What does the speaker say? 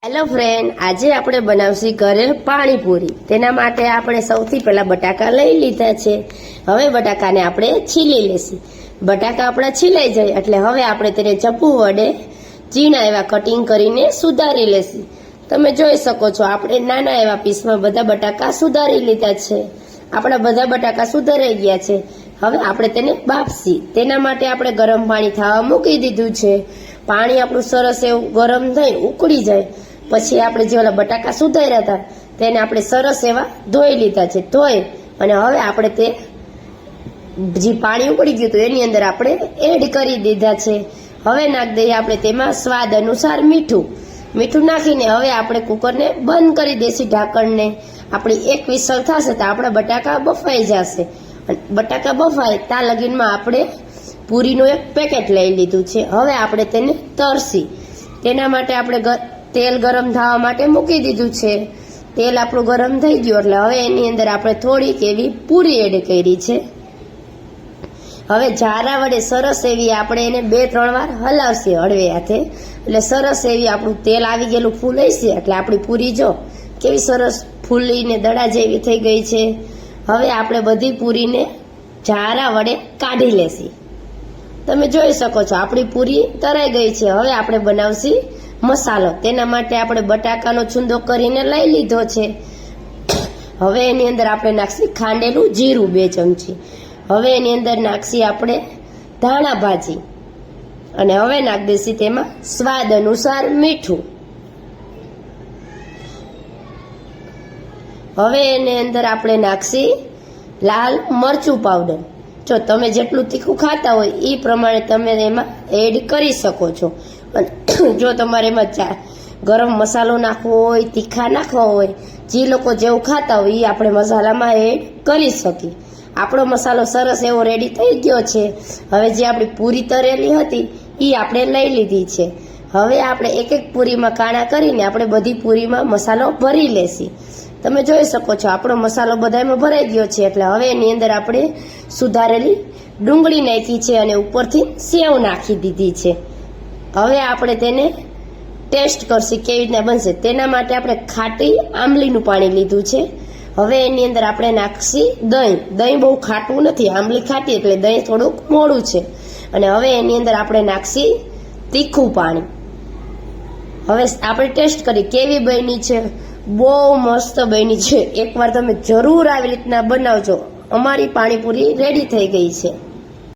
Hello friend, આજે આપણે બનાવશું ઘરે પાણીપુરી। તેના માટે આપણે સૌથી પહેલા બટાકા લઈ લીધા છે। હવે બટાકાને આપણે છીલી લેશું। બટાકા આપણા છીલાઈ જાય એટલે હવે આપણે તેને ચપ્પુ વડે ઝીણા એવા કટિંગ કરીને સુધારી લેશું। તમે જોઈ શકો છો આપણે નાના એવા પીસમાં બધા બટાકા સુધારી લીધા છે। આપણા બધા બટાકા સુધારાઈ ગયા છે। હવે આપણે તેને બાફશી। તેના માટે આપણે ગરમ પાણી થવા મૂકી દીધું છે। પાણી આપણું સરસ એવું ગરમ થઈ ઉકળી જાય પછી આપણે જે ઓલા બટાકા સુધાર્યા હતા તેને આપણે સરસ એવા ધોઈ લીધા છે। ધોઈ અને હવે આપણે તે જે પાણી ઉકળી ગયું હતું એની અંદર આપણે એડ કરી દીધા છે। હવે નાખી દઈએ આપણે તેમાં સ્વાદ અનુસાર મીઠું નાખીને હવે આપણે કુકરને બંધ કરી દઈશું ઢાંકણને। આપણી એક વિસલ થશે તો આપણા બટાકા બફાઈ જશે। બટાકા બફાય ત્યાં લગીનમાં આપણે પૂરીનું એક પેકેટ લઈ લીધું છે। હવે આપણે તેને તરશી। તેના માટે આપણે તેલ ગરમ થવા માટે મૂકી દીધું છે। તેલ આપણું ગરમ થઈ ગયું એટલે હવે એની અંદર આપણે થોડીક એવી પૂરી એડ કરી છે। હવે જારા વડે સરસ એવી આપણે એને 2-3 વાર હલાવશે હળવે હાથે એટલે સરસ એવી આપણું તેલ આવી ગયેલું ફૂલાઈ છે એટલે આપણી પૂરી જો કેવી સરસ ફૂલીને દડા જેવી થઈ ગઈ છે। હવે આપણે બધી પૂરીને જારા વડે કાઢી લેશી। તમે જોઈ શકો છો આપણી પૂરી તરાઈ ગઈ છે। હવે આપણે બનાવશી મસાલો। તેના માટે આપણે બટાકાનો છૂંદો કરીને લઈ લીધો છે। હવે એની અંદર આપણે નાખશી ખાંડેલું જીરું 2 ચમચી। હવે એની અંદર નાખશી આપણે ધાણા ભાજી અને હવે નાખી દઈશી તેમાં સ્વાદ અનુસાર મીઠું। હવે એની અંદર આપણે નાખશી લાલ મરચું પાવડર। જો તમે જેટલું તીખું ખાતા હોય એ પ્રમાણે તમે એમાં એડ કરી શકો છો। જો તમારે એમાં ગરમ મસાલો નાખવો હોય તીખા નાખવા હોય જે લોકો જેવું ખાતા હોય એ આપણે મસાલામાં એડ કરી શકીએ। આપણો મસાલો સરસ એવો રેડી થઈ ગયો છે। હવે જે આપણી પૂરી તરેલી હતી એ આપણે લઈ લીધી છે। હવે આપણે એક એક પૂરીમાં કાણા કરીને આપણે બધી પૂરીમાં મસાલો ભરી લેશી। તમે જોઈ શકો છો આપણો મસાલો બધામાં ભરાઈ ગયો છે એટલે હવે એની અંદર આપણે સુધારેલી ડુંગળી નાખી છે અને ઉપરથી સેવ નાખી દીધી છે। હવે આપણે તેને ટેસ્ટ કરશી કેવી રીતના બનશે। તેના માટે આપણે ખાટી આંબલીનું પાણી લીધું છે। હવે એની અંદર આપણે નાખશી દહીં બહુ ખાટું નથી, આંબલી ખાટી એટલે દહીં થોડુંક મોડું છે। અને હવે એની અંદર આપણે નાખશી તીખું પાણી। હવે આપણે ટેસ્ટ કરી કેવી બની છે। બહુ મસ્ત બની છે। એકવાર તમે જરૂર આવી રીતના બનાવજો। અમારી પાણીપુરી રેડી થઈ ગઈ છે।